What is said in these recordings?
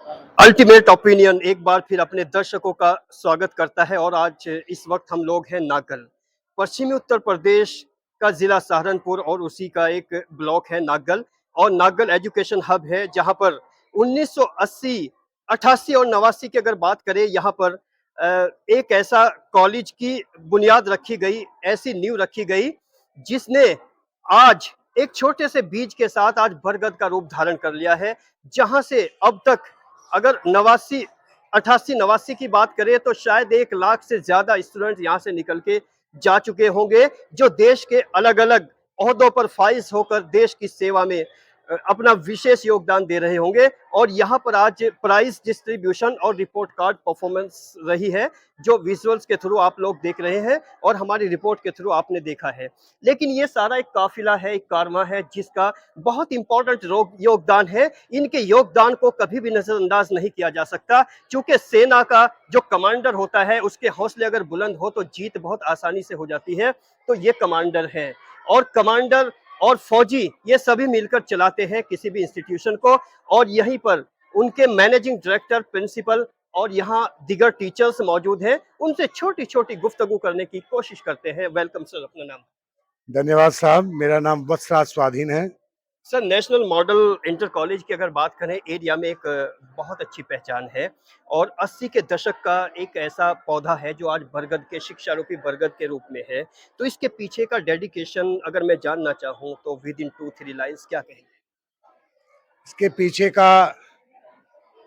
Ultimate opinion एक बार फिर अपने दर्शकों का स्वागत करता है और आज इस वक्त हम लोग हैं नागल, पश्चिमी उत्तर प्रदेश का जिला सहारनपुर और उसी का एक ब्लॉक है नागल। और नागल एजुकेशन हब है जहां पर 1980, 88 और 89 की अगर बात करें, यहाँ पर एक ऐसा कॉलेज की बुनियाद रखी गई, ऐसी नींव रखी गई जिसने आज एक छोटे से बीज के साथ आज बरगद का रूप धारण कर लिया है। जहां से अब तक अगर 89, 88, 89 की बात करें तो शायद 1 लाख से ज्यादा स्टूडेंट यहाँ से निकल के जा चुके होंगे, जो देश के अलग अलग ओहदों पर फाइज होकर देश की सेवा में अपना विशेष योगदान दे रहे होंगे। और यहाँ पर आज प्राइज डिस्ट्रीब्यूशन और रिपोर्ट कार्ड परफॉर्मेंस रही है, जो विजुअल्स के थ्रू आप लोग देख रहे हैं और हमारी रिपोर्ट के थ्रू आपने देखा है। लेकिन ये सारा एक काफिला है, एक कारवां है जिसका बहुत इंपॉर्टेंट योगदान है। इनके योगदान को कभी भी नजरअंदाज नहीं किया जा सकता, क्योंकि सेना का जो कमांडर होता है उसके हौसले अगर बुलंद हो तो जीत बहुत आसानी से हो जाती है। तो ये कमांडर है, और कमांडर और फौजी ये सभी मिलकर चलाते हैं किसी भी इंस्टीट्यूशन को। और यहीं पर उनके मैनेजिंग डायरेक्टर, प्रिंसिपल और यहाँ दिगर टीचर्स मौजूद हैं, उनसे छोटी छोटी गुफ्तगू करने की कोशिश करते हैं। वेलकम सर, अपना नाम? धन्यवाद साहब, मेरा नाम वत्सराज स्वाधीन है। Sir, national model inter college की अगर बात करें, एरिया में एक बहुत अच्छी पहचान है और 80 के दशक का एक ऐसा पौधा है जो आज बरगद के शिक्षा रूपी बरगद के रूप में है। तो इसके पीछे का डेडिकेशन अगर मैं जानना चाहूँ तो विद इन 2-3 लाइंस क्या कहेंगे? इसके पीछे का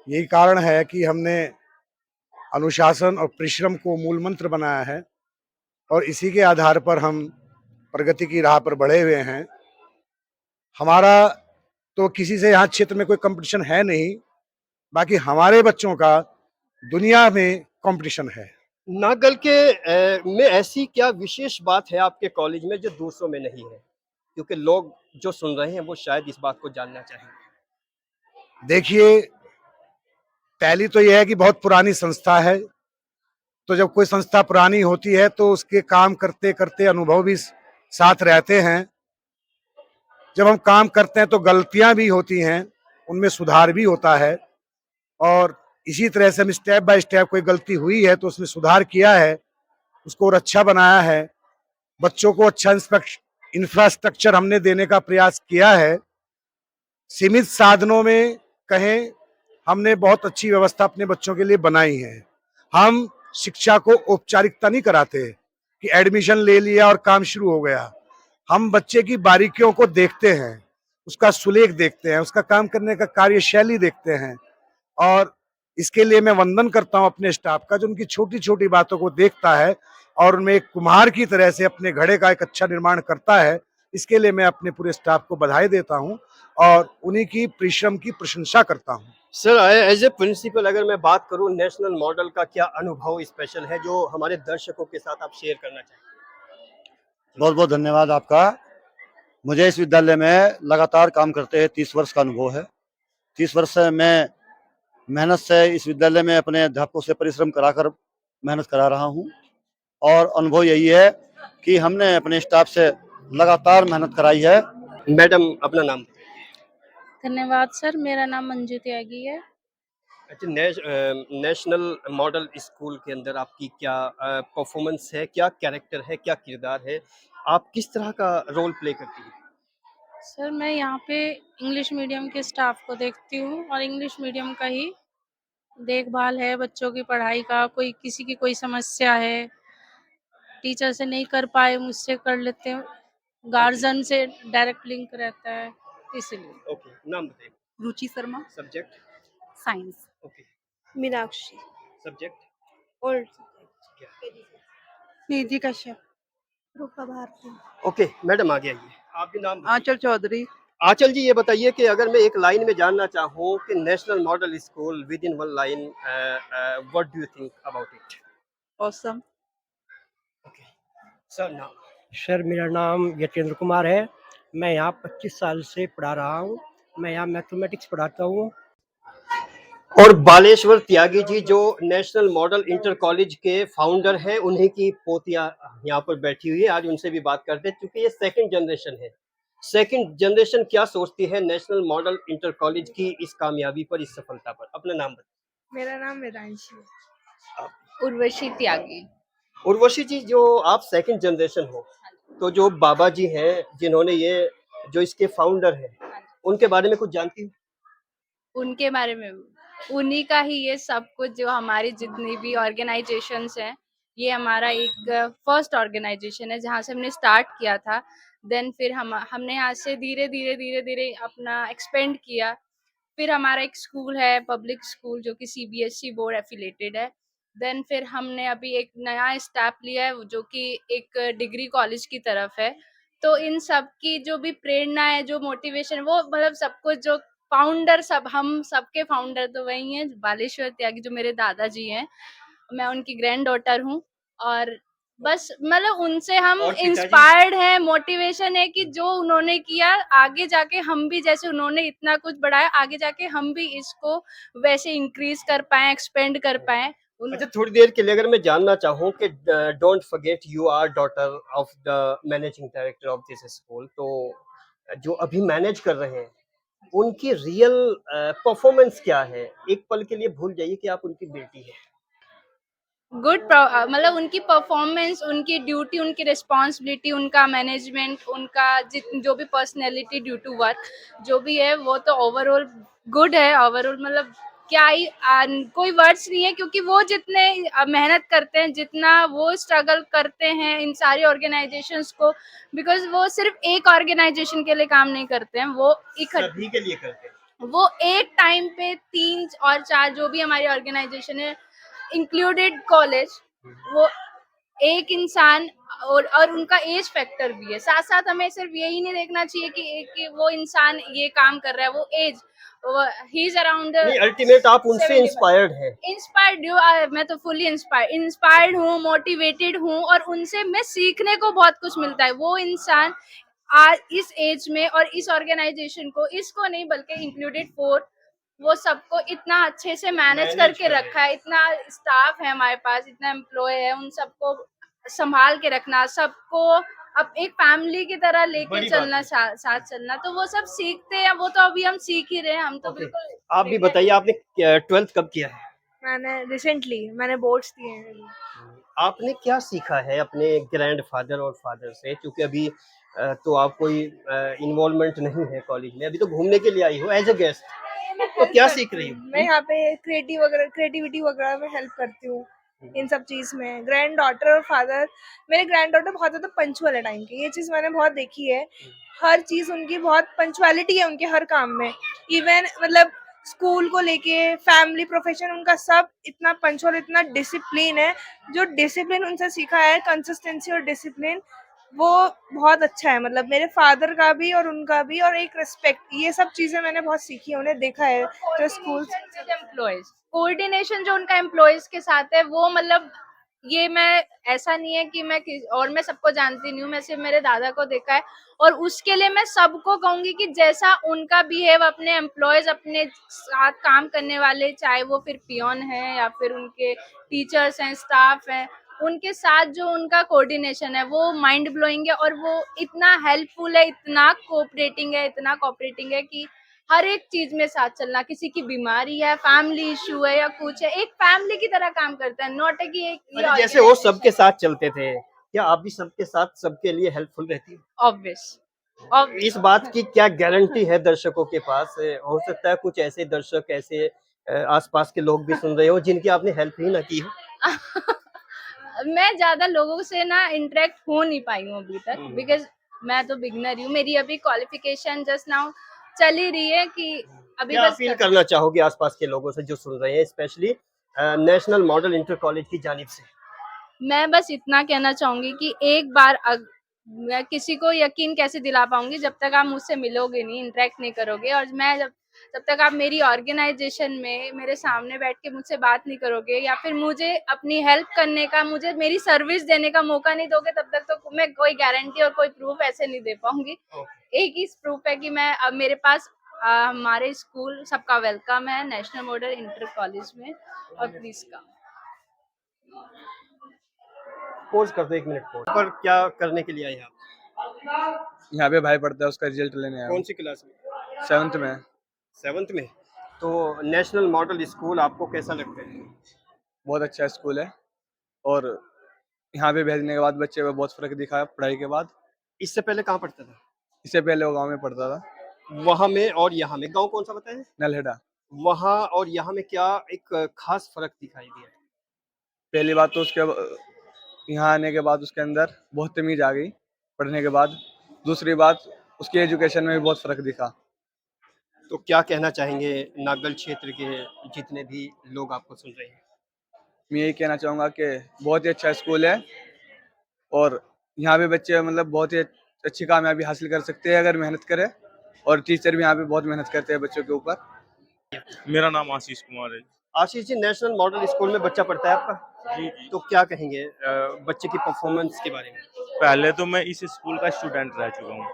यही कारण है कि हमने अनुशासन और परिश्रम को मूल मंत्र बनाया है और इसी के आधार पर हम प्रगति की राह पर बढ़े हुए हैं। हमारा तो किसी से यहाँ क्षेत्र में कोई कंपटीशन है नहीं, बाकी हमारे बच्चों का दुनिया में कंपटीशन है। नागल के में ऐसी क्या विशेष बात है आपके कॉलेज में जो दूसरों में नहीं है? क्योंकि लोग जो सुन रहे हैं वो शायद इस बात को जानना चाहेंगे। देखिए, पहली तो यह है कि बहुत पुरानी संस्था है, तो जब कोई संस्था पुरानी होती है तो उसके काम करते करते अनुभव भी साथ रहते हैं। जब हम काम करते हैं तो गलतियां भी होती हैं, उनमें सुधार भी होता है और इसी तरह से हम स्टेप बाय स्टेप, कोई गलती हुई है तो उसमें सुधार किया है, उसको और अच्छा बनाया है। बच्चों को अच्छा इंफ्रास्ट्रक्चर हमने देने का प्रयास किया है। सीमित साधनों में कहें, हमने बहुत अच्छी व्यवस्था अपने बच्चों के लिए बनाई है। हम शिक्षा को औपचारिकता नहीं कराते कि एडमिशन ले लिया और काम शुरू हो गया। हम बच्चे की बारीकियों को देखते हैं, उसका सुलेख देखते हैं, उसका काम करने का कार्यशैली देखते हैं। और इसके लिए मैं वंदन करता हूं अपने स्टाफ का, जो उनकी छोटी छोटी बातों को देखता है और उनमें एक कुम्हार की तरह से अपने घड़े का एक अच्छा निर्माण करता है। इसके लिए मैं अपने पूरे स्टाफ को बधाई देता हूं और उन्हीं की परिश्रम की प्रशंसा करता हूं। सर, एज ए प्रिंसिपल अगर मैं बात करूं, नेशनल मॉडल का क्या अनुभव स्पेशल है जो हमारे दर्शकों के साथ आप शेयर करना चाहेंगे? बहुत बहुत धन्यवाद आपका। मुझे इस विद्यालय में लगातार काम करते हुए 30 वर्ष का अनुभव है। 30 वर्ष से मैं मेहनत से इस विद्यालय में अपने अध्यापकों से परिश्रम कराकर मेहनत करा रहा हूं और अनुभव यही है कि हमने अपने स्टाफ से लगातार मेहनत कराई है। मैडम, अपना नाम? धन्यवाद सर, मेरा नाम मंजू त्यागी है। अच्छा, नेशनल मॉडल स्कूल के अंदर आपकी क्या परफॉर्मेंस है, क्या कैरेक्टर है, क्या किरदार है, आप किस तरह का रोल प्ले करती हैं? सर, मैं यहाँ पे इंग्लिश मीडियम के स्टाफ को देखती हूँ और इंग्लिश मीडियम का ही देखभाल है, बच्चों की पढ़ाई का। कोई किसी की कोई समस्या है, टीचर से नहीं कर पाए मुझसे कर लेते हैं, गार्जियन से डायरेक्ट लिंक रहता है, इसलिए। ओके, नाम बताइए। Ruchi Sharma, subject? Science. Okay. Meenakshi. Subject? और निधि कश्यप। रूपा भारती। ओके मैडम, आगे आइए। आप भी नाम? आंचल चौधरी। आंचल जी, ये बताइए कि अगर मैं एक लाइन में जानना चाहूँ कि national model school with in one line, what do you think about it? Awesome. Okay sir, नाम? सर, मेरा नाम यतेंद्र कुमार है। मैं यहाँ 25 साल से पढ़ा रहा हूँ। मैं यहाँ मैथमेटिक्स पढ़ाता हूँ। और बालेश्वर त्यागी जी जो नेशनल मॉडल इंटर कॉलेज के फाउंडर हैं, उन्हीं की पोतियां यहाँ पर बैठी हुई है। आज उनसे भी बात करते हैं, क्योंकि ये सेकंड जनरेशन है। सेकंड जनरेशन क्या सोचती है नेशनल मॉडल इंटर कॉलेज की इस कामयाबी पर, इस सफलता पर? अपना नाम बताइए। मेरा नाम वेदांशी है। उर्वशी त्यागी। उर्वशी जी, जो आप सेकंड जनरेशन हो, तो जो बाबा जी हैं जिन्होंने ये जो इसके फाउंडर हैं, उनके बारे में कुछ जानती हो? उनके बारे में उन्हीं का ही ये सब कुछ, जो हमारी जितनी भी ऑर्गेनाइजेशंस हैं, ये हमारा एक फर्स्ट ऑर्गेनाइजेशन है जहाँ से हमने स्टार्ट किया था। देन फिर हमने यहाँ से धीरे धीरे धीरे धीरे अपना एक्सपेंड किया। फिर हमारा एक स्कूल है, पब्लिक स्कूल, जो कि सीबीएसई बोर्ड एफिलेटेड है। देन फिर हमने अभी एक नया स्टेप लिया है जो कि एक डिग्री कॉलेज की तरफ है। तो इन सब की जो भी प्रेरणा है, जो मोटिवेशन, वो मतलब सब कुछ जो फाउंडर, सब हम सबके फाउंडर तो वही हैं, बालेश्वर त्यागी जो मेरे दादाजी हैं। मैं उनकी ग्रैंड डॉटर हूँ। और बस मतलब उनसे हम और पिताजी? इंस्पायर्ड हैं, मोटिवेशन है कि जो उन्होंने किया, आगे जाके हम भी, जैसे उन्होंने इतना कुछ बढ़ाया, आगे जाके हम भी इसको वैसे इंक्रीज कर पाए, एक्सपेंड कर पाए। अच्छा, थोड़ी देर के लिए अगर मैं जानना चाहूँ कि don't forget you are daughter of the managing director of this school, तो जो अभी मैनेज कर रहे हैं उनकी रियल परफॉर्मेंस क्या है? एक पल के लिए भूल जाइए कि आप उनकी बेटी हैं। मतलब उनकी परफॉर्मेंस, उनकी ड्यूटी, उनकी रिस्पॉन्सिबिलिटी, उनका मैनेजमेंट, उनका जो भी पर्सनैलिटी ड्यू टू वर्क जो भी है, वो तो ओवरऑल गुड है। ओवरऑल मतलब क्या ही कोई वर्ड्स नहीं है, क्योंकि वो जितने मेहनत करते हैं, जितना वो स्ट्रगल करते हैं इन सारी ऑर्गेनाइजेशंस को, बिकॉज वो सिर्फ एक ऑर्गेनाइजेशन के लिए काम नहीं करते हैं, वो सभी के लिए करते हैं। वो एक टाइम पे 3 और 4 जो भी हमारी ऑर्गेनाइजेशन है, इंक्लूडेड कॉलेज, वो एक इंसान, और उनका एज फैक्टर भी है। साथ साथ हमें सिर्फ यही नहीं देखना चाहिए कि वो इंसान ये काम कर रहा है, वो एज, ही इज अराउंड नहीं, अल्टीमेट आप उनसे 75। इंस्पायर्ड हैं। इंस्पायर्ड हूँ मैं तो, फुल्ली इंस्पायर्ड हूँ, मोटिवेटेड हूँ, और उनसे मैं सीखने को बहुत कुछ मिलता है। वो इंसान आज इस एज में और इस ऑर्गेनाइजेशन को, इसको नहीं बल्कि इंक्लूडेड 4, वो सबको इतना अच्छे से मैनेज करके रखा है। इतना स्टाफ है हमारे पास, इतना एम्प्लॉय है, उन सबको संभाल के रखना, सबको अब एक फैमिली की तरह लेके बड़ी बात चलना, है। साथ चलना, तो वो सब सीखते हैं। वो तो अभी हम सीख ही रहे हैं, हम तो ओके, बिल्कुल आप भी बताइए, आपने 12th कब किया है? मैंने बोर्ड्स दिए हैं अभी। आपने क्या सीखा है अपने ग्रैंडफादर और फादर से? क्योंकि अभी तो आप कोई इन्वॉल्वमेंट नहीं है कॉलेज में, अभी तो घूमने के लिए आई हो एज अ गेस्ट, मैं तो हेल्प क्या करती सीख रही हूँ। हो? मैं यहाँ पे क्रिएटिविटी वगैरह में हेल्प करती हूँ, इन सब चीज में। ग्रैंड डॉटर और फादर, मेरे ग्रैंड डॉटर बहुत ज्यादा पंचुअल है टाइम की, ये चीज मैंने बहुत देखी है। हर चीज उनकी बहुत पंचुअलिटी है उनके हर काम में। इवन मतलब स्कूल को लेके, फैमिली, प्रोफेशन, उनका सब इतना पंचुअल, इतना डिसिप्लिन है। जो डिसिप्लिन उनसे सीखा है, कंसिस्टेंसी और डिसिप्लिन, वो बहुत अच्छा है। मतलब मेरे फादर का भी और उनका भी, और एक रिस्पेक्ट, ये सब चीजें मैंने बहुत सीखी है, उन्हें देखा है जो स्कूल। कोऑर्डिनेशन जो उनका एम्प्लॉयज के साथ है, वो मतलब ये मैं, ऐसा नहीं है कि और मैं सबको जानती नहीं हूँ, मैं सिर्फ मेरे दादा को देखा है। और उसके लिए मैं सबको कहूंगी कि जैसा उनका बिहेव अपने एम्प्लॉयज, अपने साथ काम करने वाले, चाहे वो फिर पियोन है या फिर उनके टीचर्स हैं, स्टाफ हैं, उनके साथ जो उनका कोऑर्डिनेशन है, वो माइंड ब्लोइंग है। और वो इतना हेल्पफुल है, इतना कोऑपरेटिंग है कि हर एक चीज में साथ चलना, किसी की बीमारी है, फैमिली इशू है या कुछ है, एक फैमिली की तरह काम करता है, नॉट है कि एक अरे जैसे वो सबके साथ चलते थे, क्या आप भी सबके साथ सबके लिए हेल्पफुल रहती हो? ऑब्वियस। इस बात की क्या गारंटी है दर्शकों के पास? हो सकता है कुछ ऐसे दर्शक, ऐसे आसपास के लोग भी सुन रहे हो जिनकी आपने हेल्प ही ना की हो। मैं ज्यादा लोगों से ना इंटरेक्ट हो नहीं पाई हूँ अभी तक, बिकॉज मैं तो बिगनर हूँ। मेरी अभी क्वालिफिकेशन जस्ट नाउ चल ही रही है कि अभी क्या बस अपील करना चाहोगे आसपास के लोगों से जो सुन रहे हैं, specially national model inter college की जानिब से? मैं बस इतना कहना चाहूंगी कि एक बार मैं किसी को यकीन कैसे दिला पाऊंगी जब तक आप मुझसे मिलोगे नहीं, इंटरेक्ट नहीं करोगे, और मैं जब तक आप मेरी ऑर्गेनाइजेशन में मेरे सामने बैठ के मुझसे बात नहीं करोगे, या फिर मुझे अपनी हेल्प करने का, मुझे मेरी सर्विस देने का मौका नहीं दोगे, तब तक तो मैं कोई गारंटी और कोई प्रूफ ऐसे नहीं दे पाऊंगी। एक ही प्रूफ है कि मैं, अब मेरे पास हमारे स्कूल सबका वेलकम है, नेशनल मॉडल इंटर कॉलेज में, और प्लीज कम। पोज कर दो, 1 मिनट पोज पर। क्या करने के लिए आए आप? यहाँ पे भाई पढ़ता है, उसका रिजल्ट लेने आया कौन हूँ। सी क्लास में? 7th में। 7th में। तो नेशनल मॉडल स्कूल आपको कैसा लगता है? बहुत अच्छा स्कूल है और यहाँ पे भेजने के बाद बच्चे में बहुत फ़र्क दिखा है पढ़ाई के बाद। इससे पहले कहाँ पढ़ता था? इससे पहले वो गाँव में पढ़ता था, वहाँ में और यहाँ में, गाँव कौन सा बताया? नलहेड़ा। वहाँ और यहाँ में क्या एक खास फर्क दिखाई दिया है? पहली बात तो यहाँ आने के बाद उसके अंदर बहुत तमीज़ आ गई पढ़ने के बाद। दूसरी बात उसकी एजुकेशन में भी बहुत फ़र्क दिखा। तो क्या कहना चाहेंगे नागल क्षेत्र के जितने भी लोग आपको सुन रहे हैं? मैं यही कहना चाहूँगा कि बहुत ही अच्छा स्कूल है और यहाँ पे बच्चे मतलब बहुत ही अच्छी कामयाबी हासिल कर सकते हैं अगर मेहनत करें, और टीचर भी यहाँ पे बहुत मेहनत करते हैं बच्चों के ऊपर। मेरा नाम आशीष कुमार है। Ashish ji, national model school में बच्चा पढ़ता है आपका? जी जी। तो क्या कहेंगे बच्चे की परफॉर्मेंस के बारे में? पहले तो मैं इस स्कूल का स्टूडेंट रह चुका हूँ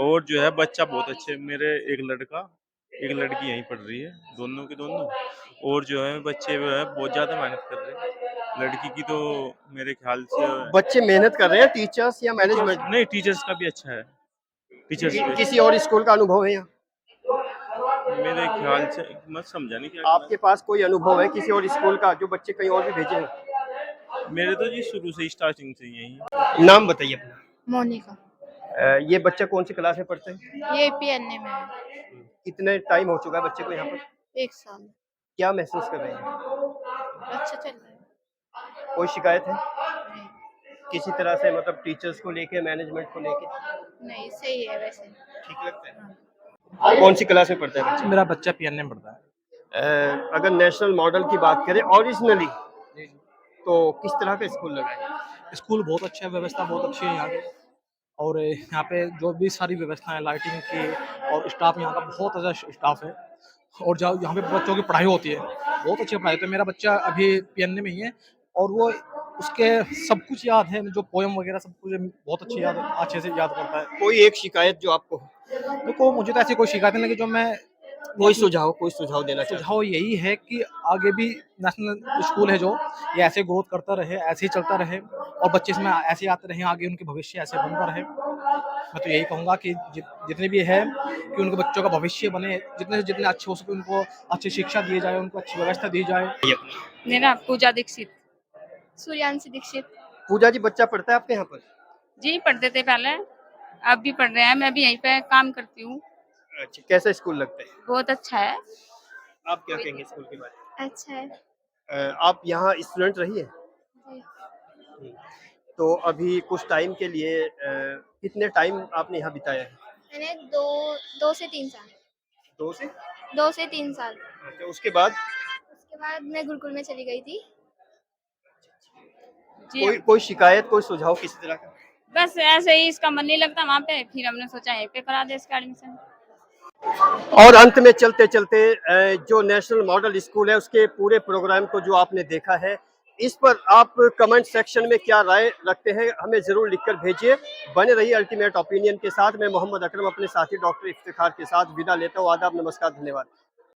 और जो है बच्चा बहुत अच्छे, मेरे एक लड़का एक लड़की यहीं पढ़ रही है, दोनों के दोनों। और जो है बच्चे जो है बहुत ज़्यादा मेहनत कर रहे हैं। लड़की की तो मेरे ख्याल से बच्चे मेहनत कर रहे हैं, टीचर्स या मैनेजमेंट? नहीं, टीचर्स का भी अच्छा है। टीचर्स भी किसी और स्कूल का अनुभव है यहाँ? मेरे ख्याल से मैं समझा नहीं क्या आपके पास कोई अनुभव है किसी और स्कूल का जो बच्चे कहीं और भी भेजे हैं? मेरे तो जी शुरू से ही स्टार्टिंग से यही है। नाम बताइए अपना। मोनिका। ये बच्चा कौन सी क्लास में पढ़ते हैं? ये पीएनए में है। कितने टाइम हो चुका है बच्चे को यहाँ पर? 1 साल। क्या महसूस कर रहे हैं? अच्छा चल रहा है। कोई शिकायत है नहीं, किसी तरह से, मतलब टीचर्स को लेके, मैनेजमेंट को लेके? नहीं सही है वैसे। ठीक लगता है। कौन सी क्लास में पढ़ता है बच्चा? मेरा बच्चा पीएनए में पढ़ता है। अगर नेशनल मॉडल की बात करें ओरिजिनली, तो किस तरह का स्कूल लगा है? स्कूल बहुत अच्छा है, व्यवस्था बहुत अच्छी है यहाँ की, और यहाँ पे जो भी सारी व्यवस्था है लाइटिंग की, और स्टाफ यहाँ का बहुत अच्छा स्टाफ है, और जो यहाँ पे बच्चों की पढ़ाई होती है बहुत अच्छी पढ़ाई होती है। मेरा बच्चा अभी पीएनए में ही है और वो उसके सब कुछ याद है, जो पोएम वगैरह सब कुछ बहुत अच्छे से याद करता है। कोई एक शिकायत जो आपको हो? देखो मुझे तो ऐसी कोई शिकायत नहीं लगी जो मैं कोई सुझाव देना चाहता सुझाव यही है कि आगे भी नेशनल स्कूल है जो ये ऐसे ग्रोथ करता रहे, ऐसे ही चलता रहे, और बच्चे इसमें ऐसे आते रहे, आगे उनके भविष्य ऐसे बनता रहे। मैं तो यही कहूँगा कि जितने भी है कि उनके बच्चों का भविष्य बने, जितने से जितने अच्छे हो सके उनको अच्छी शिक्षा दी जाए, उनको अच्छी व्यवस्था दी जाए। है? मेरा पूजा दीक्षित। सूर्यांशी दीक्षित। पूजा जी, बच्चा पढ़ता है आपके यहाँ पर? जी पढ़ते थे पहले, अब भी पढ़ रहे हैं। मैं भी यहीं पे काम करती हूँ। अच्छा, कैसा स्कूल लगता है? बहुत अच्छा है। आप क्या कहेंगे स्कूल के बारे में? अच्छा है। आप यहाँ स्टूडेंट रही है? जी। तो अभी कुछ टाइम के लिए कितने टाइम आपने यहाँ बिताया है? मैंने 2 से 3 साल। 2 से? 2 से 3 साल। अच्छा, उसके बाद उसके बाद मैं गुरुकुल में चली गई थी। जी कोई शिकायत, कोई सुझाव किसी तरह का? बस ऐसे ही, इसका मन नहीं लगता वहाँ पे, फिर हमने सोचा यहीं पे करा दे इसका एडमिशन। और अंत में चलते चलते जो नेशनल मॉडल स्कूल है उसके पूरे प्रोग्राम को जो आपने देखा है, इस पर आप कमेंट सेक्शन में क्या राय रखते हैं हमें ज़रूर लिखकर भेजिए। बने रहिए अल्टीमेट ओपिनियन के साथ। मैं मोहम्मद अकरम अपने साथी डॉक्टर इफ्तिखार के साथ विदा लेता हूँ। आदाब, नमस्कार, धन्यवाद।